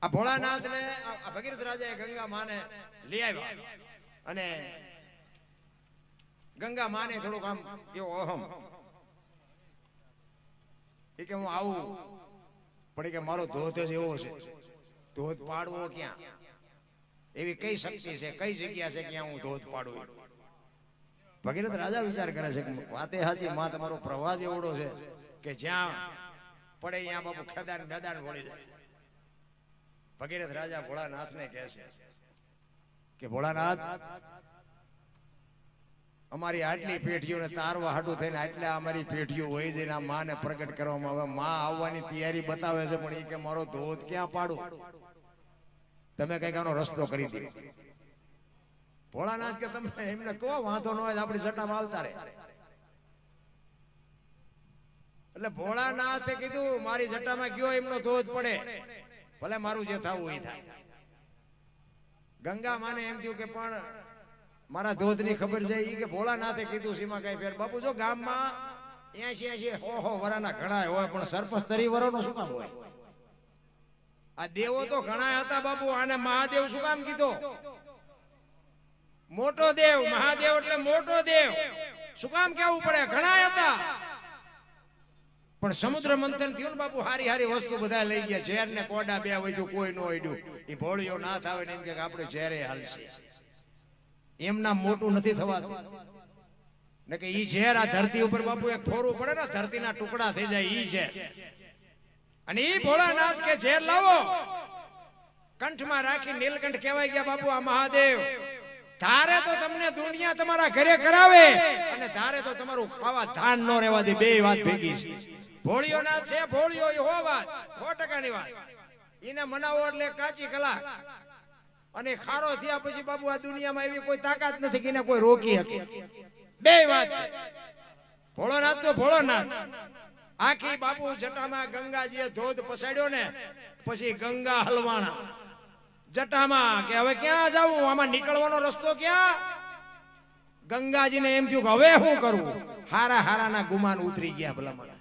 આ ભોળાનાથ ને ભગીરથ રાજાએ ગંગા માને લઈ આવ્યા અને ગંગા માને થોડુંક આમ એવો અહમ એ કે હું આવું પણ કે મારો ધોધ જ એવો છે, ધોધ પાડવો ક્યાં, એવી કઈ શક્તિ છે, કઈ જગ્યા છે ક્યાં હું ધોધ પાડું. ભગીરથ રાજા વિચાર કરે છે કે વાતે હાચી, માં તમારો પ્રવાસ એવડો છે કે જ્યાં પડે ત્યાં બાપુ ખેદાન મેદાન વળી જાય. ભગીરથ રાજા ભોળાનાથ ને કહે છે કે ભોળાનાથ, અમારી આટલી પેઢીઓને તારવા હાટું થઈને આટલા અમારી પેઢીઓ હોય છે, આ માં ને પ્રગટ કરવામાં આવે, માં આવવાની તૈયારી બતાવે છે, પણ એ કે મારો ધોધ ક્યાં પાડું, તમે કઈક આનો રસ્તો કરી દો. ભોળાનાથ કે તમે એમને કહો વાંધો ન હોય આપણી સટ્ટામાં આવતા રહે. એટલે ભોળાનાથે કીધું મારી સટ્ટામાં ગયો એમનો ધોધ પડે, ભલે મારું જે થવું એ થાય. ગંગા માને એમ થયું કે પણ મારા ધોધ ની ખબર છે એ કે ભોળાનાથે કીધું સીમા કઈ ફેર. બાપુ જો ગામમાં 80 વરાના ઘણા હોય પણ સરપંચ 30 વરાનો શું કામ હોય? આ દેવો તો ઘણા હતા બાપુ, આને મહાદેવ શું કામ કીધો? મોટો દેવ, મહાદેવ એટલે મોટો દેવ શું કામ કેવું પડે? ઘણા હતા પણ સમુદ્ર મંથન થયું ને બાપુ, હારી હારી વસ્તુ બધા લઈ ગયા. ઝેર ને કોડા બે વધ્યું, કોઈ ન ઓડ્યું. એ ભોળિયો ના થાવે ને એમ કે આપણે ઝેરે હાલશે, એમના મોટું નથી થવાતું ને કે ઈ ઝેર આ ધરતી ઉપર બાપુ એક ફોરવું પડે ને, ધરતીના ટુકડા થઈ જાય ઈ ઝેર. અને ઈ ભોળાનાથ કે ઝેર લાવો, કંઠમાં રાખી નીલકંઠ કહેવાય ગયા બાપુ આ મહાદેવ. ધારે તો તમને દુનિયા તમારા ઘરે કરાવે અને ધારે તો તમારું ખાવા ધાન ન રહેવા દે. બે વાત ભેગી છે. ભોળિયો નાથ છે, ભોળિયો એ હો વાત 100%ની વાત. એને મનાવો એટલે કાચી કલાક. અને ખારો થયા પછી બાબુ આ દુનિયામાં એવી કોઈ તાકાત નથી કે એને કોઈ રોકી શકે. બે વાત છે. ભોળોનાથ તો ભોળોનાથ. આખી બાપુ જટામાં ગંગાજીએ ધોધ પસાડ્યો ને પછી ગંગા હલવાણા જટામાં કે હવે ક્યાં જાવું, આમાં નીકળવાનો રસ્તો ક્યાં? ગંગાજીને એમ થયું કે હવે શું કરવું? હારા હારાના ગુમાન ઉતરી ગયા. ભલા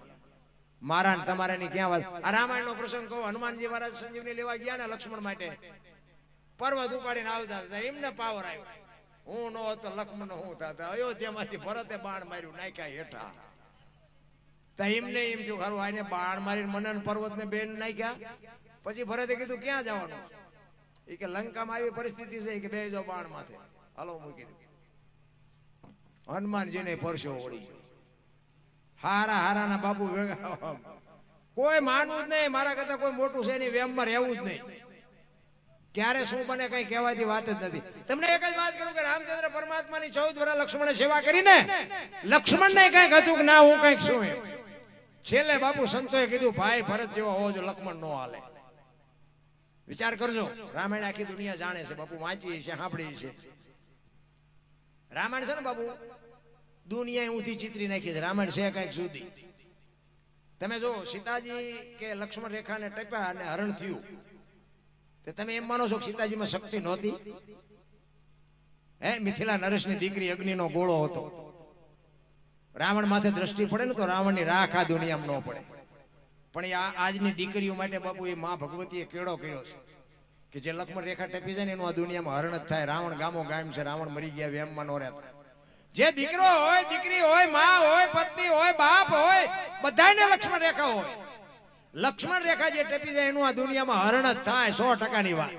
મારા ને તમારા ની ક્યાં વાત? આ રામાયણ નો પ્રસંગ કહો. હનુમાનજી મહારાજ સંજીવની લેવા ગયા ને લક્ષ્મણ માટે, પર્વત ઉપાડીને આવતા હતા, એમને પાવર આવ્યો. હું નો હતો લક્ષ્મણ હું થતા અયોધ્યામાંથી ભરતે બાણ માર્યું, નાખ્યા હેઠા. તો એમને એમ થયું ખરું આને બાણ મારીને મને પર્વત ને બેન નાખ્યા. પછી ભરતે કીધું ક્યાં જવાનું? એ કે લંકામાં આવી પરિસ્થિતિ છે કે બે જો બાણ માથે હાલો મૂકી દીધું. હનુમાનજીને પરસો ઓળી હારા હારાના બાપુ ભેગા. કોઈ માનવું જ નહીં, મારા કરતા કોઈ મોટું છે નહીં, વેમમાં રહેવું જ નહીં. ક્યારે શું બને કઈ કહેવાથી વાત જ નથી. તમને એક જ વાત કરું કે રામચંદ્ર પરમાત્માની 14 વર્ષ લક્ષ્મણે સેવા કરીને લક્ષ્મણને કઈક હતું કે ના હું કઈક શું એમ. છેલ્લે બાપુ સંતોએ કીધું ભાઈ ભરત જેવો હોવો જો, લક્ષ્મણ નો હાલે. વિચાર કરજો, રામાયણ આખી દુનિયા જાણે છે બાપુ, વાંચી છે, સાંભળી છે. રામાયણ છે ને બાપુ દુનિયા ઊંધી ચિત્રી નાખી છે. રામાયણ છે કઈક સુધી. તમે જો સીતાજી કે લક્ષ્મણ રેખાને ટપ્યા અને હરણ થયું, તમે એમ માનો છો કે સીતાજીમાં શક્તિ નહોતી? હે, મિથિલા નરેશની દીકરી અગ્નિનો ગોળો હતો. રાવણ માથે દ્રષ્ટિ પડે ને તો રાવણની રાખ આ દુનિયામાં ન પડે. પણ એ આજની દીકરીઓ માટે બાપુ એ માં ભગવતીએ કેળો કર્યો છે કે જે લક્ષ્મણ રેખા ટપી જાય ને એનું આ દુનિયામાં હરણ જ થાય. રાવણ ગામો ગામ છે, રાવણ મરી ગયા વેમમાં નો રહેતા. જે દીકરો હોય, દીકરી હોય, માં હોય, પત્ની હોય, બાપ હોય, બધાને લક્ષ્મણ રેખા હોય. લક્ષ્મણ રેખા જે ટપી જાય એનું આ દુનિયામાં હરણ જ થાય, 100%ની વાત.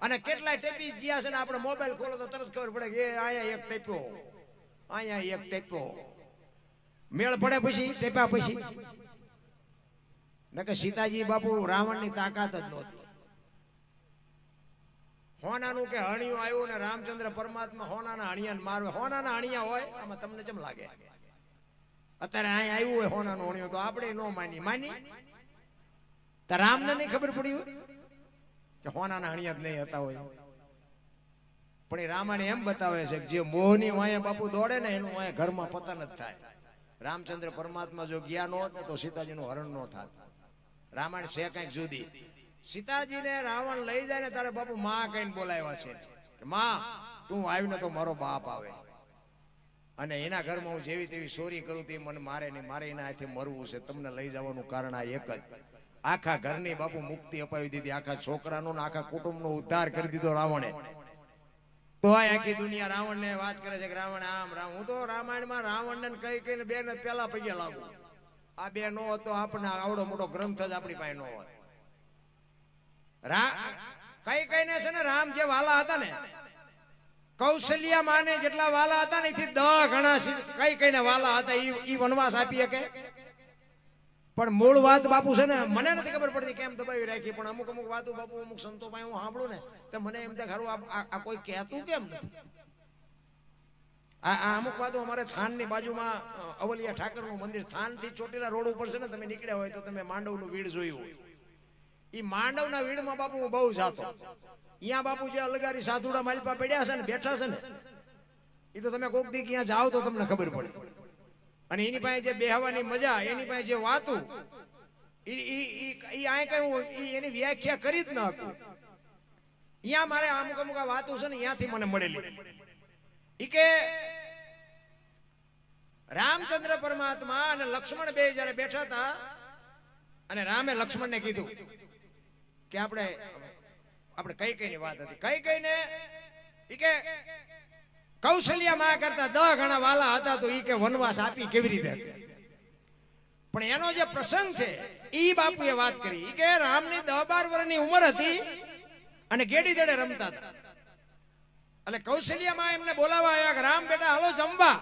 અને કેટલાય ટપી જ્યાં છે ને આપણે મોબાઈલ ખોલો તો તરત ખબર પડે કે અહીંયા એક ટપ્યો, અહીંયા એક ટપ્યો. મેળ પડે પછી ટેપ્યા પછી કે સીતાજી બાપુ રાવણની તાકાત જ નહોતી. હોનાનું કે હણિયું આવ્યું ને રામચંદ્ર પરમાત્મા હોનાના હણિયાને મારવે. હોનાના હણિયા હોય આમાં તમને કેમ લાગે? અત્યારે અહીંયા આવ્યું હોય હોનાનું હણિયું તો આપણે ન માની તો રામને નહીં ખબર પડી કે હોનાના હણિયા જ નહીં હતા હોય. પણ એ રામાયણ એમ બતાવે છે કે જે મોહની વાંહે બાપુ દોડે ને એનું વાંહે ઘરમાં પતન જ થાય. રામચંદ્ર પરમાત્મા જો ગયા ન હોત ને તો સીતાજીનું હરણ ન થાત. રામાયણ છે કઈક જુદી. સીતાજીને રાવણ લઈ જાય ને તારે બાપુ માં કઈને બોલાવ્યા છે કે માં તું આવ્યું ને તો મારો બાપ આવે અને એના ઘરમાં હું જેવી તેવી ચોરી કરું તે મને મારે નહીં, મારે એના હાથે મરવું છે. તમને લઈ જવાનું કારણ આ એક જ આખા ઘરની બાપુ મુક્તિ અપાવી દીધી, આખા છોકરાનો ને આખા કુટુંબનો ઉદ્ધાર કરી દીધો રાવણે. તો આખી દુનિયા રાવણને વાત કરે છે કે રાવણ આમ રામ. હું તો રામાયણમાં રાવણને કઈ કઈને બે ને પેલા પગે લાગુ. આ બે નો હતો આપણે આવડો મોટો ગ્રંથ જ આપણી પાસે નો હોય. કઈ કઈને છે ને રામ જે વાલા હતા ને, કૌશલ્યા માને જેટલા વાલા હતા ને એથી 10 ગણા કઈ કઈને વાલા હતા. ઈ વનવાસ આપી શકે. પણ મૂળ વાત બાપુ છે ને, મને નથી ખબર પડતી કેમ દબાવી રાખી, પણ અમુક અમુક વાતો બાપુ અમુક સંતો પાસે હું સાંભળું ને તો મને એમ થાય ખરું આ કોઈ કહેતું કેમ નથી. આ અમુક વાતો અમારે થાનની બાજુમાં અવલિયા ઠાકરનું મંદિર, થાનથી ચોટીલા રોડ ઉપર છે ને, તમે નીકળ્યા હોય તો તમે માંડવનું વીડ જોયું હોય. ઈ માંડવના વીડમાં બાપુ હું બહુ જાતો. અહીંયા બાપુ જે અલગારી સાધુડા માલપા પડ્યા છે ને, બેઠા છે ને, એ તો તમે કોક દી ક્યાં જાઓ તો તમને ખબર પડે. અને એની પાસે જે બેહવાની મજા, એની પાસે જે વાતું, એની વ્યાખ્યા કરી જ ન હતું. અહીંયા મારે અમુક અમુક આ વાતું છે ને, ત્યાંથી મને મળેલી. ઈ કે રામચંદ્ર પરમાત્મા અને લક્ષ્મણ બે જયારે બેઠા હતા, અને રામે લક્ષ્મણને કીધું કે આપણે કઈ કઈની વાત હતી. કઈ કઈને ઈ કે કૌશલ્યા માં કરતા 10 ગણા વાલા હતા, તો ઈ કે વનવાસ આપી કેવી રીતે. પણ એનો જે પ્રસંગ છે ઈ બાપુએ વાત કરી. ઈ કે રામની 10-12 વર્ષની ઉંમર હતી અને ગેડી દડે રમતા હતા. એટલે કૌશલ્યા માં એમને બોલાવવા આવ્યા કે રામ બેટા હાલો જમવા.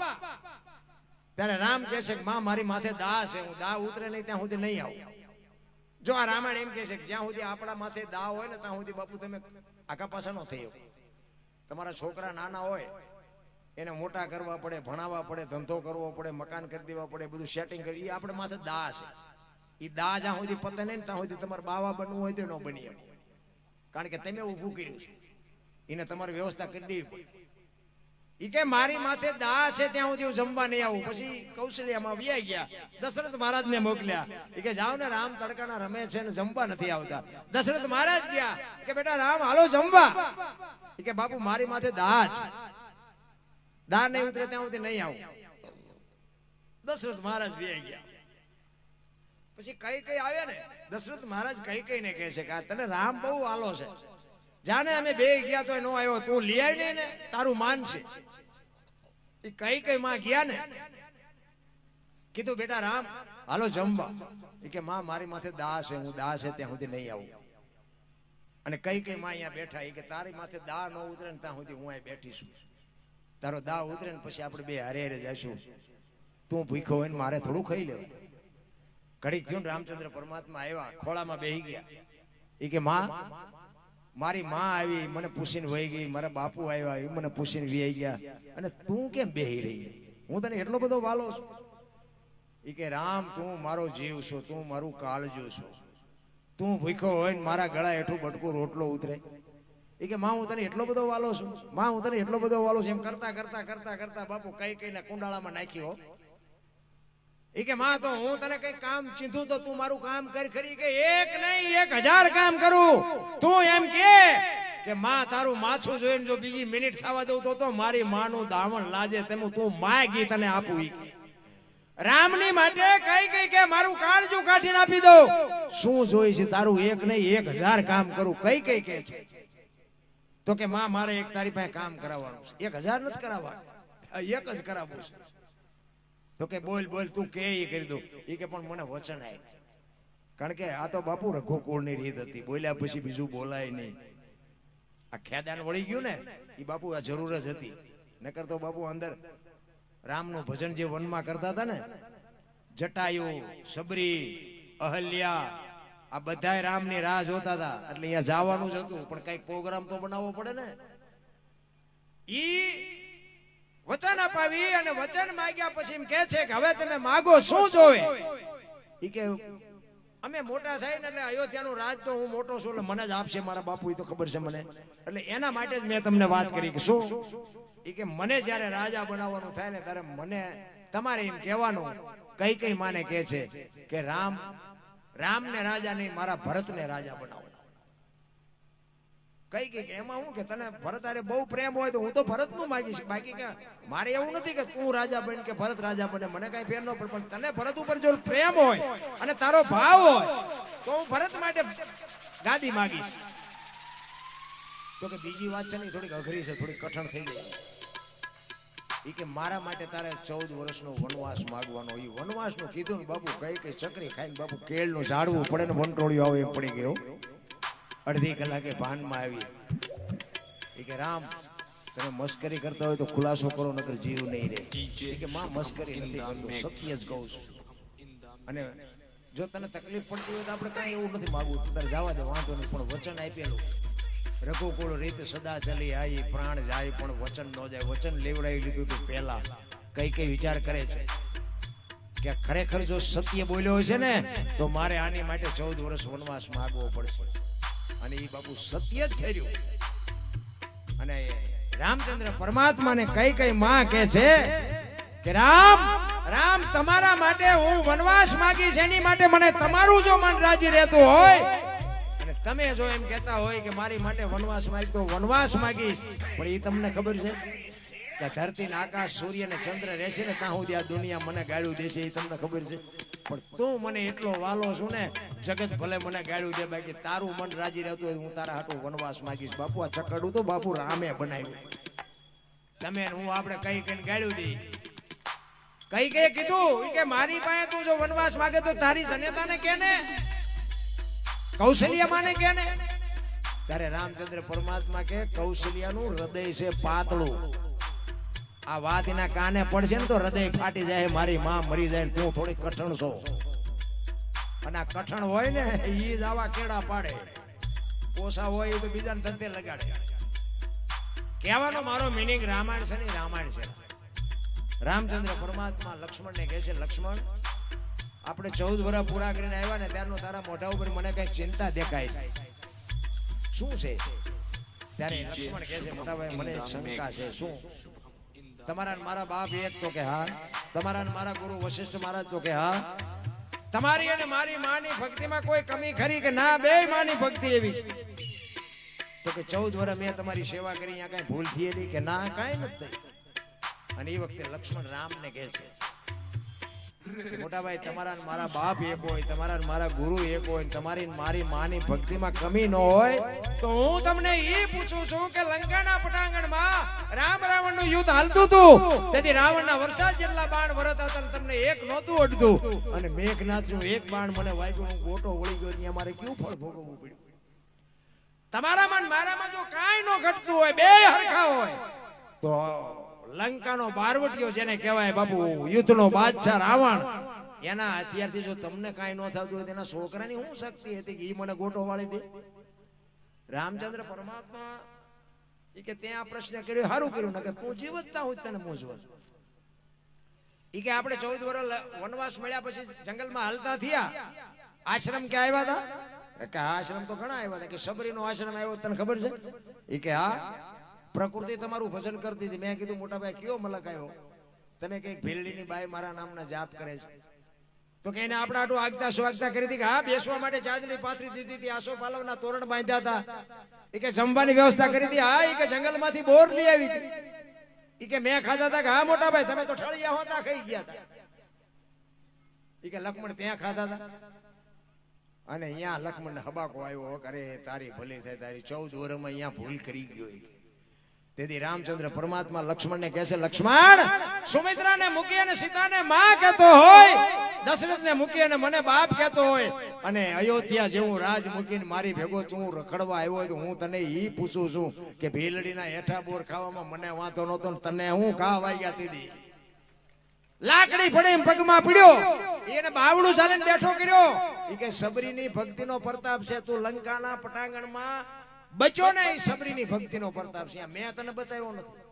ત્યારે રામ કહે છે કે માં મારી માથે દા છે, હું દા ઉતરે નહીં ત્યાં સુધી નહીં આવું. જો આ રામાયણ એમ કહે છે કે જ્યાં સુધી આપણા માથે દા હોય ને ત્યાં સુધી બાપુ તમે આખા પાછા નો થઈ. તમારા છોકરા નાના હોય એને મોટા કરવા પડે, ભણાવવા પડે, ધંધો કરવો પડે, મકાન કરી દેવા પડે, બધું સેટિંગ કરી. એ આપણે માથે દા છે. એ દા જ્યાં સુધી પતે નહીં ત્યાં સુધી તમારે બાવા બનવું હોય તો ન બની શકે. કારણ કે તમે ઊભું કર્યું છે, એને તમારી વ્યવસ્થા કરી દેવી પડે. ઈ કે મારી માથે દા છે ત્યાં સુધી હું જમવા નહીં આવું. પછી કૌશલ્યામાં વ્યાઈ ગયા, દશરથ મહારાજ ને મોકલ્યા. ઈ કે જાઓ ને રામ તડકાના રમે છે ને જમવા નથી આવતા. દશરથ મહારાજ ગયા કે બેટા રામ હાલો જમવા. ઈ કે બાપુ મારી માથે દા છે, દા નહીં ઉતરે ત્યાં સુધી નહીં આવું. દશરથ મહારાજ વ્યાઈ ગયા. પછી કઈ કઈ આવ્યા ને, દશરથ મહારાજ કઈ કઈ ને કહે છે કે તને રામ બહુ આલો છે, જાને અમે બે ગયા તો નો આવ્યો, તું લઈ આવી ને તારું માન છે. એ કઈ કઈ માં ગયા ને, કીધું બેટા રામ હાલો જમવા. એ કે માં મારી માથે દા છે, હું દા છે ત્યાં સુધી નહીં આવું. અને કઈ કઈ માં અહીંયા બેઠા. એ કે તારી માથે દા ન ઉતરે ને ત્યાં સુધી હું અહીં બેઠીશું. તારો દા ઉતરે ને પછી આપણે બે હારે હારે જઈશું. તું ભૂખ્યો હોય ને મારે થોડું ખાઈ લેવું. ઘડીક થયું રામચંદ્ર પરમાત્મા આવ્યા, ખોળામાં બેહી ગયા. એ કે માં મારી માં આવી મને પૂછીને વહી ગઈ, મારા બાપુ આવ્યા એ મને પૂછીને વહી ગયા, અને તું કેમ બેહી રહી? હું તને એટલો બધો વાલો છું. એ કે રામ તું મારો જીવ છો, તું મારું કાળજું છો. તું ભૂખ્યો હોય ને મારા ગળા હેઠું બટકું રોટલો ઉતરે. એ કે માં હું તને એટલો બધો વાલો છું, માં હું તને એટલો બધો વાલો છું. એમ કરતા કરતા કરતા કરતા બાપુ કઈ કઈને કુંડાળામાં નાખ્યો. એ કે માં તો હું તને કઈ કામ ચીધું તો તું મારું કામ કરી ખરી? કે એક નહીં 1000 કામ કરું. તું એમ કે માં તારું માછું જોઈને જો બીજી મિનિટ થવા દઉં તો મારી માનું દાવણ લાજે, તેમ તું માગી તને આપું. ઈ કે રામની માટે કઈ કઈ કે મારું કાળજું કાઢીને આપી દઉં. શું જોઈ છે તારું? એક નહીં 1000 કામ કરું. કઈ કઈ કે છે તો કે માં મારે એક તારી પાસે કામ કરાવવાનું છે. 1000 નથી કરાવવાનું, એક જ કરાવવું છે. તો કે બોલ બોલ તું કે એ કરી દઉં. એ કે પણ મને વચન આપ. કારણ કે આ તો બાપુ રઘુકુળની રીત હતી, બોલ્યા પછી બીજું બોલાય નહીં. આ ખેદાન વળી ગયું ને એ બાપુ આ જરૂર જ હતી. નકર તો બાપુ અંદર રામનું ભજન જે વનમાં કરતા હતા ને, જટાયુ, સબરી, અહલ્યા, આ બધા રામની રાહ જોતા હતા. એટલે અહીંયા જવાનું જ હતું, પણ કઈક પ્રોગ્રામ તો બનાવવો પડે ને. ઈ વચન અપાવી અને વચન માંગ્યા પછી એમ કે છે કે હવે તમે માગો શું જોવે? ઈ કે અમે મોટા થાય ને એટલે અયોધ્યાનું રાજ તો હું મોટો છું એટલે મને જ આપશે મારા બાપુ, એ તો ખબર છે મને. એટલે એના માટે જ મેં તમને વાત કરી કે શું ઈ કે મને જ્યારે રાજા બનાવવાનું થાય ને ત્યારે મને તમારે એમ કહેવાનું. કઈ કઈ માને કહે છે કે રામ ને રાજા નહીં, મારા ભરત ને રાજા બનાવો. કઈ કઈ એમાં હું કે તને ભરત અરે બહુ પ્રેમ હોય તો હું તો ભરત નું માગીશ. બાકી કે મારે એવું નથી કે તું રાજા બન કે ભરત રાજા બને, મને કઈ ફેર ન પડે. પણ તને ભરત ઉપર જો પ્રેમ હોય અને તારો ભાવ હોય તો હું ભરત માટે ગાદી માંગીશ. તો કે બીજી વાત છે ને થોડીક અઘરી છે, થોડીક કઠણ થઈ ગઈ. ઈ કે મારા માટે તારે 14 વર્ષનો વનવાસ માંગવાનો. ઈ વનવાસનું કીધું ને બાપુ કઈ ચકરી ખાઈને બાપુ કેળનું ઝાડવું પડે ને વંટોળિયું આવે એમ પડી ગયો. અડધી કલાકે ભાનમાં આવી. ઈ કે રામ તમે મસ્કરી કરતા હોય તો ખુલાસો કરો નકર જીવ નહીં રહે. ઈ કે માં મસ્કરી નથી કરતો, સત્ય જ કહું છું. અને જો તને તકલીફ પડતી હોય તો આપણે કાંઈ એવું નથી માગવું, તારે જવા દે વાંધો નહીં, પણ વચન આપેલું રઘુકુળ રીત સદા ચલી આવી, પ્રાણ જાય પણ વચન ન જાય. વચન લેવડાવી લીધું તું પહેલા. કઈ વિચાર કરે છે કે ખરેખર જો સત્ય બોલ્યો છે ને તો મારે આની માટે 14 વર્ષ વનવાસ માંગવો પડશે. અને એ બાપુ સત્ય જ થયું. અને રામચંદ્ર પરમાત્માને કઈ માં કે છે કે રામ તમારા માટે હું વનવાસ માંગીશ, એની માટે મને તમારું જો મન રાજી રહેતું હોય, તમે જો એમ કહેતા હોય કે મારી માટે વનવાસ માંગતો વનવાસ માંગીશ, પણ એ તમને ખબર છે કે ધરતી ને આકાશ સૂર્ય ને ચંદ્ર રહેશે ને ત્યાં સુધી આ દુનિયા મને ગાળ્યું દેશે, એ તમને ખબર છે. પણ તું મને એટલો વાલો છું ને, જગત ભલે મને ગાળ્યું દે, બાકી તારું મન રાજી રહેતું હોય હું તારા હાટું વનવાસ માંગીશ. બાપુ આ ચકડું તો બાપુ રામે બનાવ્યું. તમે હું આપણે કઈ ગાળ્યું દી. કઈ કીધું કે મારી પાસે તું જો વનવાસ માંગે તો તારી જનેતાને કે ને, કૌશલ્યા માને કે ને. ત્યારે રામચંદ્ર પરમાત્મા કે કૌશલ્યાનું હૃદય છે પાતળું. આ વાત એના કાને પડશે ને તો હૃદય ફાટી જાય, મારી માં મરી જાય, તું થોડી કઠણ છો. અને આ કઠણ હોય ને ઈ જ આવા કેળા પાડે, પોસા હોય તો બીજાને ધંધે લગાડે. કહેવાનો મારો મિનિંગ રામાયણ છે ને, રામાયણ છે. રામચંદ્ર પરમાત્મા લક્ષ્મણને કહે છે, લક્ષ્મણ આપણે 14 વર્ષ પૂરા કરીને આવ્યા ને ત્યારનો તારા મોઢા ઉપર મને કઈ ચિંતા દેખાય છે, શું છે? ત્યારે લક્ષ્મણ કહે છે, મોટા ભાઈ મને એક શંકા છે. શું? તમારા મારા બાપ એક? તો કે હા. તમારા મારા ગુરુ વશિષ્ઠ મહારાજ? તો કે હા. તમારી અને મારી માની ભક્તિમાં કોઈ કમી ખરી કે ના? બે માની ભક્તિ એવી છે. તો કે 14 વર્ષ મેં તમારી સેવા કરી, અહીંયા કઈ ભૂલ થયેલી કે ના? કાંઈ નથી થઈ. અને એ વખતે લક્ષ્મણ રામને કહે છે, મોટા ભાઈ તમારા મારા બાપ એક હોય, તમારા મારા ગુરુ એક હોય, તમારી મારી માની ભક્તિમાં કમી ન હોય તો હું તમને એ પૂછું છું કે લંકાના પટાંગણમાં રામ રાવણનું યુદ્ધ હાલતું હતું, તેથી રાવણના વરસાદ જેટલા બાણ વરતા હતા, તમને એક નહોતું અડતું. અને મેઘનાથનું એક બાણ મને વાગ્યું, હું ગોટો વળી ગયો, ત્યાં મારે કેવું ફળ ભોગવવું પડ્યું. તમારામાં મારામાં જો કાંઈ ન ઘટતું હોય, બે હરખા હોય, તો લંકાનો બારવટીયો જેને કહેવાય બાપુ, યુદ્ધનો બાદશાહ રાવણ, એના હથિયારથી જો તમને કાંઈ ન થતું હોય તેના છોકરાની શું શક્તિ હતી કે ઈ મને ગોટો વાળી દે? રામચંદ્ર પરમાત્મા ઈ કે ત્યાં પ્રશ્ન કર્યો, સારું કર્યું, ને કે તું જીવતતા હોય તને મૂંઝવણ. ઈ કે આપણે 14 વર્ષ વનવાસ મળ્યા પછી જંગલમાં હાલતા થયા, આશ્રમ ક્યાં આવ્યા હતા? કે આશ્રમ તો ઘણા આવ્યા હતા. કે સબરીનો આશ્રમ આવ્યો તને ખબર છે? ઈ કે હા. પ્રકૃતિ તમારું ભજન કરતી હતી. મેં કીધું મોટા ભાઈ કયો મલક આવ્યો? તમે કઈક ભીલડીની બાઈ મારા નામના જાપ કરે છે. તો કે એને આપણે આટલું આગતા સ્વાગતા કરી હતી કે હા, બેસવા માટે ચાંદની પાથરી દીધી હતી, આસો પાલવના તોરણ બાંધ્યા હતા, એ કે જમવાની વ્યવસ્થા કરી હતી, હા, એ કે જંગલમાંથી બોર લઈ આવી હતી, એ કે મેં ખાધા હતા કે હા મોટા ભાઈ તમે તો ઠળિયા હોતા ખાઈ ગયા હતા, એ કે લક્ષ્મણ ત્યાં ખાધા હતા. અને અહીંયા લક્ષ્મણ હબાકો આવ્યો, અરે તારી ભલી થાય, તારી 14 વર્ષમાં અહીંયા ભૂલ કરી ગયો. તેથી રામચંદ્ર પરમાત્મા લક્ષ્મણને કહે છે, લક્ષ્મણ સુમિત્રાને મૂકી અને સીતાને માં કહેતો હોય, દશરથને મૂકી અને મને બાપ કહેતો હોય, અને અયોધ્યા જેવું રાજ મૂકીને મારી ભેગો તું રખડવા આવ્યો હોય, તો હું તને ઈ પૂછું છું કે ભીલડીના હેઠા બોર ખાવામાં મને વાંધો નહોતો, તને હું ઘા વાગ્યા દીધી? લાકડી પડી પગમાં પડ્યો, એને બાવડું ચાલીને બેઠો કર્યો. એ કે સબરીની ભક્તિનો પ્રતાપ છે, તું લંકાના પટાંગણમાં બચો ને, એ સબરીની ભક્તિનો પ્રતાપ છે. મેં તને બચાવ્યો નથી.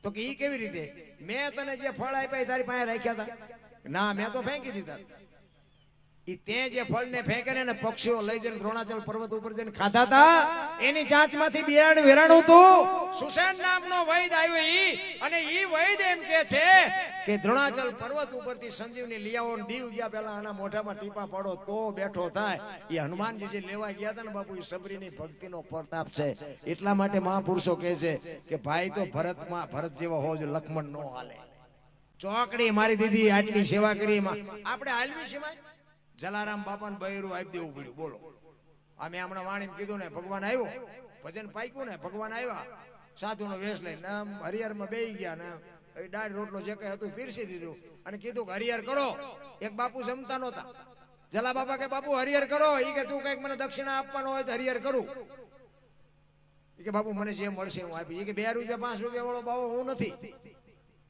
તો કે ઈ કેવી રીતે? મેં તને જે ફળ આપ્યા તારી પાસે રાખ્યા હતા? ના, મેં તો ફેંકી દીધા. ઈ તે જે ફળને ફેંકે ને પક્ષીઓ લઈ જઈને દ્રોણાચલ પર્વત ઉપર જઈને ખાધા હતા, એની ચાંચમાંથી બિયારણ વેરાણું હતું. સુસેન નામનો વૈદ આવ્યો ઈ, અને ઈ વૈદ એમ કે છે કે દ્રોણાચલ પર્વત ઉપરથી સંજીવની લઈ આવો, દીવ ગયા પહેલા આના મોઢામાં ટીપા પાડો તો બેઠો થાય. એ હનુમાનજી જે લેવા ગયા હતા ને બાપુ, એ સબરીની ભક્તિનો પ્રતાપ છે. એટલા માટે મહાપુરુષો કહે છે કે ભાઈ તો ભરત જેવો હોવો જોઈએ, લક્ષ્મણ નો હાલે. ચોકડી મારી દીધી, આટલી સેવા કરી, આપણે આલમી સિવાય જલારામ બાપાને બૈરું આપી દેવું પડ્યું. બોલો, અમે હમણાં વાણીને કીધું ને ભગવાન આવ્યો, ભજન પાક્યું ને ભગવાન આવ્યા, સાધુનો વેશ લઈને હરિહરમાં બેહી ગયા ને દાળ રોટલો જે કઈ હતું પીરસી દીધું અને કીધું કે હરિહર કરો. એક બાપુ જમતા નહોતા. જલા બાપા કે બાપુ હરિહર કરો. ઈ કે તું કઈક મને દક્ષિણા આપવાનો હોય તો હરિહર કરું. ઈ કે બાપુ મને જે મળશે હું આપી. ઈ કે 2 રૂપિયા 5 રૂપિયા વાળો બાવો હું નથી.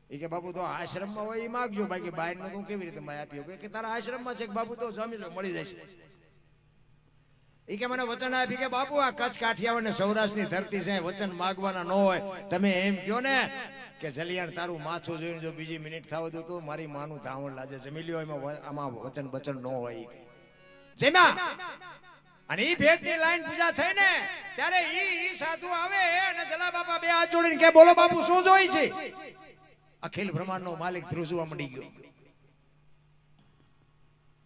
ઈ કે બાપુ તો આશ્રમમાં હોય એ માગજો, બાકી બહાર નું તું કેવી રીતે મેં આપ્યું? કે તારા આશ્રમમાં છે કે બાપુ તો જમી લો, મળી જશે. ઈ કે મને વચન આપી કે બાપુ આ કચ્છ કાઠિયાવાડ ને સૌરાષ્ટ્રની ધરતી છે, વચન માગવાના ન હોય. તમે એમ કહો ને કે જલિયાણ તારું માથું જોઈને જો બીજી મિનિટ થાવ દઉં તો મારી માનું ધાવણ લાજે, જમી લ્યો. એમાં આમાં વચન બચન ન હોય. જેમાં અને ઈ ભેટની લાઈન પૂજા થઈ ને ત્યારે ઈ સાધુ આવે અને જલા બાપા 2 હાથ જોડીને કે બોલો બાપુ શું જોઈ છે? અખિલ બ્રહ્માંડનો માલિક ધ્રુજવા મંડી ગયો.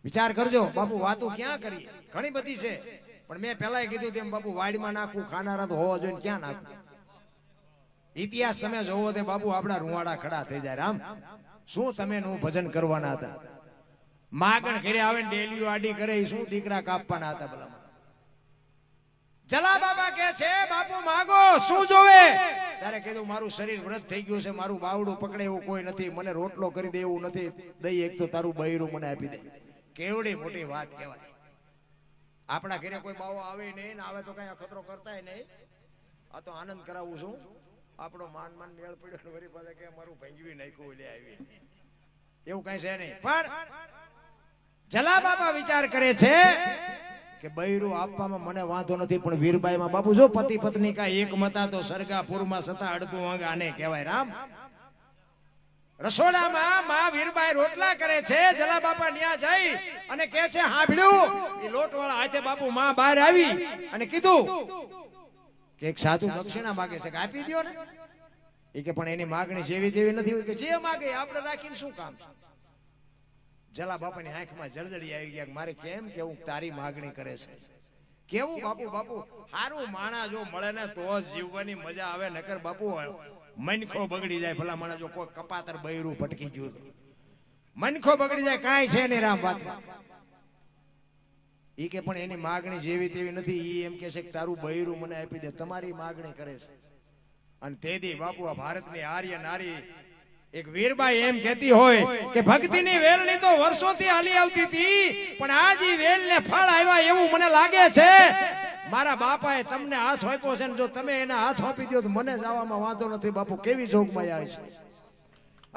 વિચાર કરજો બાપુ, વાતો ક્યાં કરીએ? ઘણી બધી છે, પણ મેં પહેલા કીધું તેમ બાપુ વાડીમાં નાખવું ખાનારા તો હોવા જોઈએ, ક્યાં નાખવું? ઇતિહાસ તમે જોવો તે બાપુ આપણા રૂવાડા ખડા થઈ જાય. રામ શું તમે નું ભજન કરવાના હતા? માગણ ઘરે આવે ને ડેલીઓ આડી કરે, શું દીકરા કાપવાના હતા? ભલા જલા બાબા કે છે બાપુ માગો, શું જોવે? ત્યારે કીધું મારું શરીર વ્રત થઈ ગયું છે, મારું બાવડું પકડે એવું કોઈ નથી, મને રોટલો કરી દે એવું નથી, દઈ એક તો તારું બૈરું મને આપી દે. કેવડી મોટી વાત કહેવાય. આપણા ઘરે કોઈ બાવો આવે નહીં ને આવે તો કઈ અખતરો કરતા નહીં. આ તો આનંદ કરાવું છું. આપણો માન મેળ પડ્યો વરી પાસે કે મારું ભંગવી નાખ્યું લે આવી, એવું કઈ છે નહીં. પણ જલા બાપા વિચાર કરે છે કે બૈરું આપવામાં મને વાંધો નથી, પણ વીરબાઈમાં બાપુ જો પતિ પત્ની કા એક મતા તો સરગાપુરમાં સતા અડધું અંગ આને કહેવાય. રામ રસોડામાં માં વીરબાઈ રોટલા કરે છે. જલા બાપા ન્યા જઈ અને કે છે હાંભળ્યું? એ લોટવાળા હાથે બાપુ માં બહાર આવી અને કીધું કે એક સાધુ દક્ષિણા માગે છે, કે આપી દો ને. એ કે પણ એની માગણી જેવી તેવી નથી હોય, કે જે માગે આપણે રાખીને શું કામ? જલા બાપાની આંખમાં જળજળી આવી ગયા. મારે કેમ કેવું તારી માગણી કરે છે? કેવું બાપુ? બાપુ સારું માણા જો મળે ને તો જ જીવવાની મજા આવે, નકર બાપુ મનખો બગડી જાય. ભલા માણસ જો કોઈ કપાતર બૈરું ભટકી ગયું મનખો બગડી જાય, કાંઈ છે નહીં. રામ વાત ઈ કે પણ એની માગણી જેવી તેવી નથી. ઈ એમ કે છે કે તારું બૈરું મને આપી દે, તમારી માગણી કરે છે. અને તેદી બાપુ આ ભારતની આર્ય નારી એક વીરબાઈ એમ કહેતી હોય કે ભક્તિની વેલની તો વર્ષોથી હાલી આવતી હતી, પણ આજ ઈ વેલને ફળ આવ્યા એવું મને લાગે છે. મારા બાપાએ તમને હાથ સોંપ્યો છે ને જો તમે એના હાથ સોંપી દો તો મને જવામાં વાંધો નથી. બાપુ કેવી જોગમાઈ આવે છે!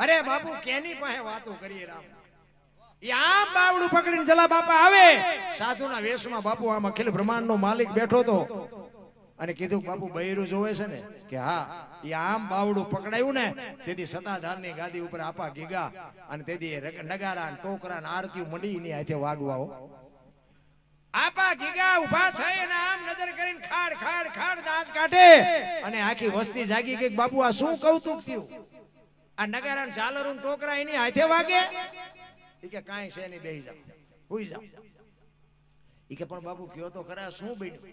અરે બાપુ કેની પાસે વાતો કરીએ? રામ આમ બાવડું પકડીને જલા બાપા આવે સાધુના વેશમાં. બાપુ આમ અખિલ બ્રહ્માંડનો માલિક બેઠો તો અને કીધું બાપુ બૈરું જોવે છે ને? કે હા. એ આમ બાવડું પકડાયું ને તેથી સતાધારની ગાદી ઉપર આપા ગીગા અને તેથી નગારા ટોકરા આરતીઓ મંડી ની હાથે વાગવાઓ. આપા ગીગા ઉભા થઈ અને આમ નજર કરીને ખાડ ખાડ ખાડ દાંત કાઢે અને આખી વસ્તી જાગી ગઈ. બાપુ આ શું કૌતુક થયું? આ નગારા ઝાલરું ટોકરા એની હાથે વાગે? ઈ કે કાંઈ છે નહીં, બેહી જાઓ, હુઈ જાઓ. ઈ કે પણ બાપુ કયો તો ખરા શું બન્યું?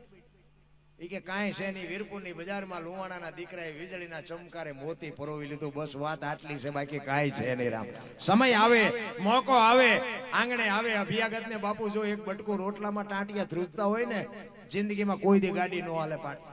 ઈ કે કાંઈ છે નહીં, વીરપુરની બજારમાં લુવાણાના દીકરાએ વીજળીના ચમકારે મોતી પરોવી લીધું, બસ વાત આટલી છે, બાકી કાંઈ છે નહીં. રામ સમય આવે, મોકો આવે, આંગણે આવે અભિયાગત ને બાપુ જો એક બટકું રોટલામાં ટાંટિયા ધ્રુજતા હોય ને, જિંદગીમાં કોઈ દી ગાડી ન હાલે પાડી.